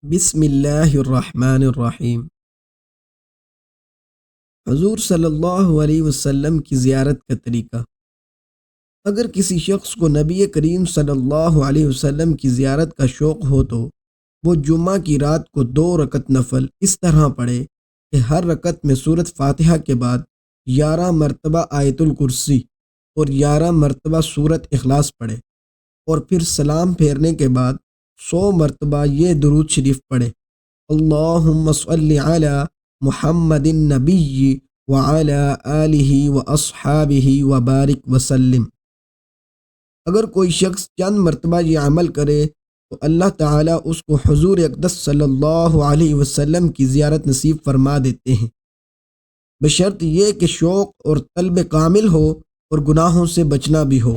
بسم اللہ الرحمن الرحیم۔ حضور صلی اللہ علیہ وسلم کی زیارت کا طریقہ۔ اگر کسی شخص کو نبی کریم صلی اللہ علیہ وسلم کی زیارت کا شوق ہو تو وہ جمعہ کی رات کو 2 رکعت نفل اس طرح پڑھے کہ ہر رکعت میں سورۃ فاتحہ کے بعد 11 مرتبہ آیت الکرسی اور 11 مرتبہ سورۃ اخلاص پڑھے، اور پھر سلام پھیرنے کے بعد 100 مرتبہ یہ درود شریف پڑھے: اللہم صلی علی محمد النبی وعلی آلہ واصحابہ وبارک وسلم۔ اگر کوئی شخص چند مرتبہ یہ عمل کرے تو اللہ تعالیٰ اس کو حضور اقدس صلی اللہ علیہ وسلم کی زیارت نصیب فرما دیتے ہیں، بشرط یہ کہ شوق اور طلب کامل ہو اور گناہوں سے بچنا بھی ہو۔